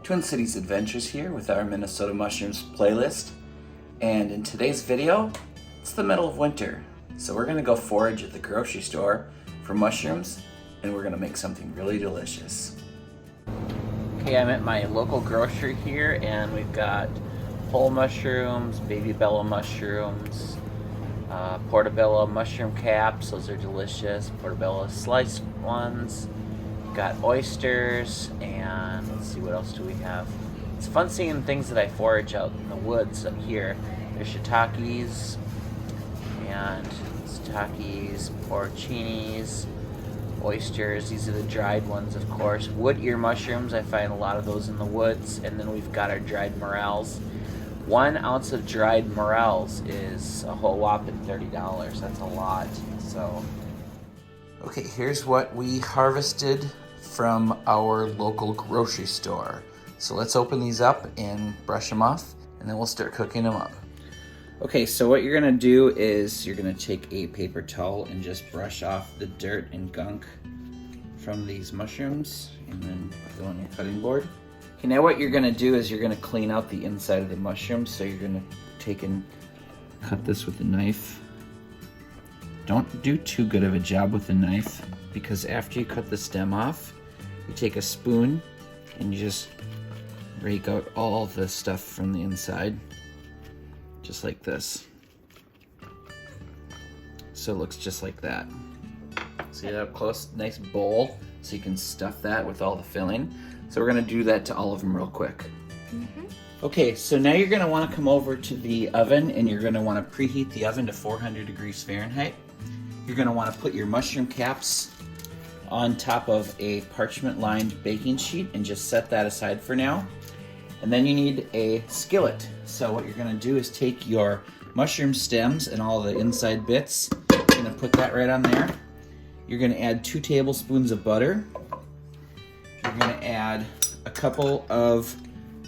Twin Cities Adventures here with our Minnesota Mushrooms playlist. And in today's video, it's the middle of winter. So we're gonna go forage at the grocery store for mushrooms, and we're gonna make something really delicious. Okay, I'm at my local grocery here, and we've got whole mushrooms, baby bella mushrooms, portobello mushroom caps, those are delicious, portobello sliced ones. Got oysters, and let's see, what else do we have? It's fun seeing things that I forage out in the woods up here. There's shiitakes, porcinis, oysters. These are the dried ones, of course. Wood ear mushrooms, I find a lot of those in the woods. And then we've got our dried morels. 1 ounce of dried morels is a whole whopping $30. That's a lot. So, okay, here's what we harvested from our local grocery store. So let's open these up and brush them off, and then we'll start cooking them up. Okay, so what you're gonna do is you're gonna take a paper towel and just brush off the dirt and gunk from these mushrooms, and then put them on your cutting board. Okay, now what you're gonna do is you're gonna clean out the inside of the mushroom. So you're gonna take and cut this with a knife. Don't do too good of a job with the knife, because after you cut the stem off, you take a spoon and you just rake out all the stuff from the inside, just like this. So it looks just like that. See that up close? Nice bowl, so you can stuff that with all the filling. So we're gonna do that to all of them real quick. Okay, so now you're gonna wanna come over to the oven, and you're gonna wanna preheat the oven to 400 degrees Fahrenheit. You're gonna wanna put your mushroom caps on top of a parchment lined baking sheet and just set that aside for now. And then you need a skillet. So what you're gonna do is take your mushroom stems and all the inside bits, you're gonna put that right on there. You're gonna add 2 tablespoons of butter. You're gonna add a couple of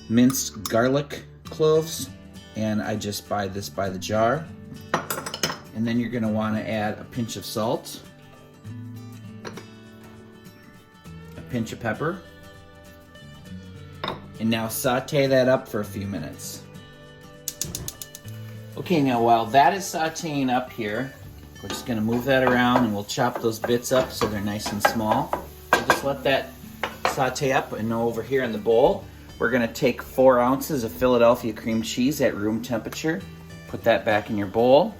minced garlic cloves, and I just buy this by the jar. And then you're gonna wanna add a pinch of salt, a pinch of pepper, and now saute that up for a few minutes. Okay, now while that is sauteing up here, we're just gonna move that around, and we'll chop those bits up so they're nice and small. So just let that saute up, and over here in the bowl, we're gonna take 4 ounces of Philadelphia cream cheese at room temperature. Put that back in your bowl.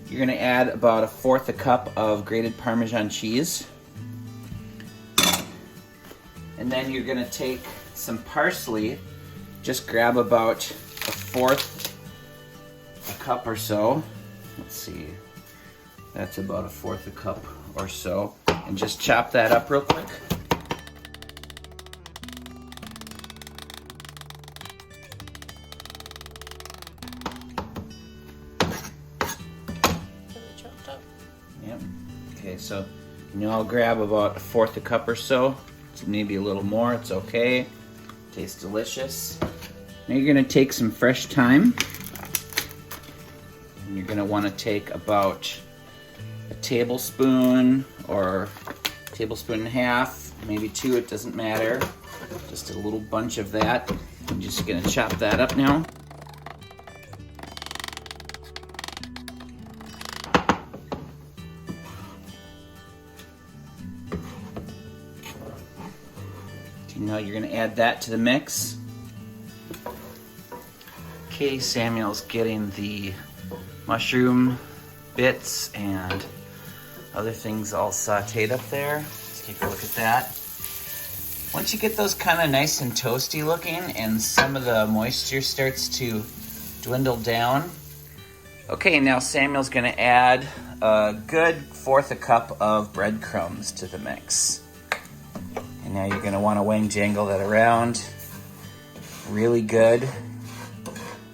You're gonna add about 1/4 cup of grated Parmesan cheese. And then you're gonna take some parsley, just grab about 1/4 cup or so. Let's see, that's about 1/4 cup or so. And just chop that up real quick. Yep. Okay, so I'll grab about 1/4 cup or so. Maybe a little more, it's okay. Tastes delicious. Now you're gonna take some fresh thyme, and you're gonna wanna take about a tablespoon or a tablespoon and a half, maybe 2, it doesn't matter. Just a little bunch of that. I'm just gonna chop that up now. Now you're gonna add that to the mix. Okay, Samuel's getting the mushroom bits and other things all sauteed up there. Let's take a look at that. Once you get those kind of nice and toasty looking and some of the moisture starts to dwindle down, okay, now Samuel's gonna add a good 1/4 cup of breadcrumbs to the mix. Now you're gonna wanna wing jangle that around really good.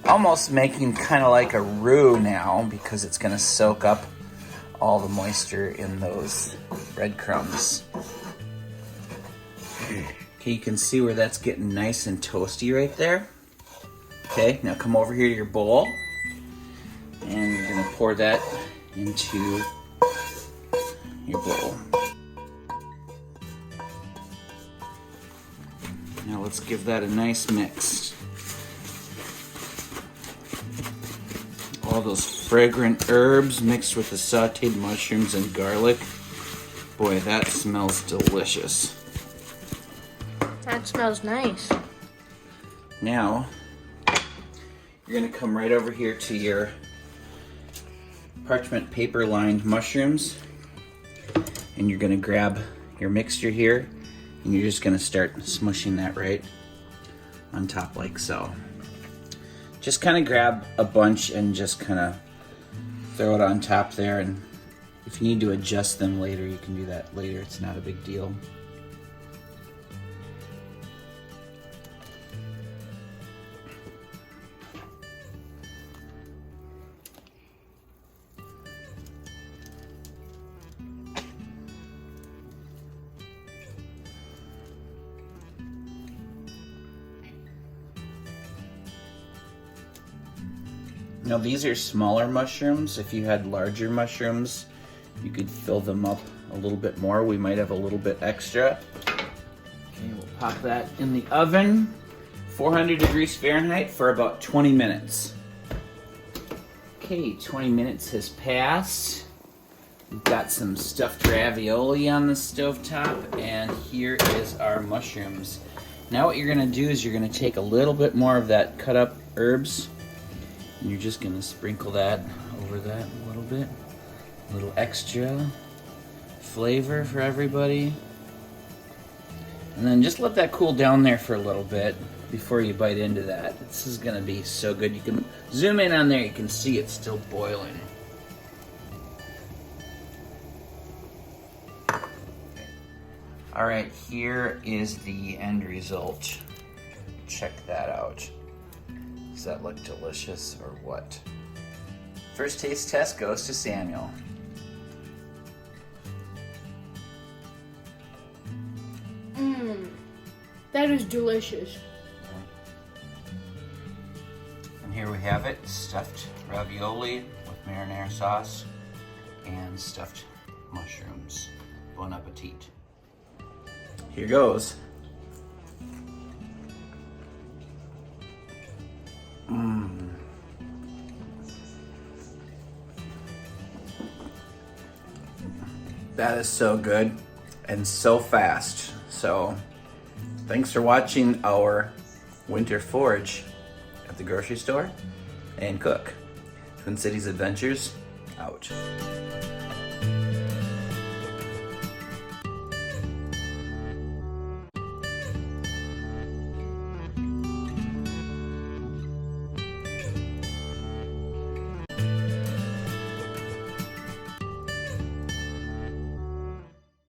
Almost making kind of like a roux now, because it's gonna soak up all the moisture in those breadcrumbs. Okay, you can see where that's getting nice and toasty right there. Okay, now come over here to your bowl, and you're gonna pour that into your bowl. Now Now let's give that a nice mix. All those fragrant herbs mixed with the sauteed mushrooms and garlic. Boy, that smells delicious. That smells nice. Now, you're gonna come right over here to your parchment paper lined mushrooms, and you're gonna grab your mixture here, and you're just gonna start smushing that right on top like so. Just kind of grab a bunch and just kind of throw it on top there, and if you need to adjust them later, you can do that later. It's not a big deal. Now these are smaller mushrooms. If you had larger mushrooms, you could fill them up a little bit more. We might have a little bit extra. Okay, we'll pop that in the oven, 400 degrees Fahrenheit for about 20 minutes. Okay, 20 minutes has passed. We've got some stuffed ravioli on the stovetop, and here is our mushrooms. Now what you're gonna do is you're gonna take a little bit more of that cut up herbs, and you're just gonna sprinkle that over that a little bit. A little extra flavor for everybody. And then just let that cool down there for a little bit before you bite into that. This is gonna be so good. You can zoom in on there, you can see it's still boiling. All right, here is the end result. Check that out. Does that look delicious or what? First taste test goes to Samuel. That is delicious. And here we have it, stuffed ravioli with marinara sauce and stuffed mushrooms. Bon appetit. Here goes. That is so good and so fast. So thanks for watching our winter forage at the grocery store and cook. Twin Cities Adventures out.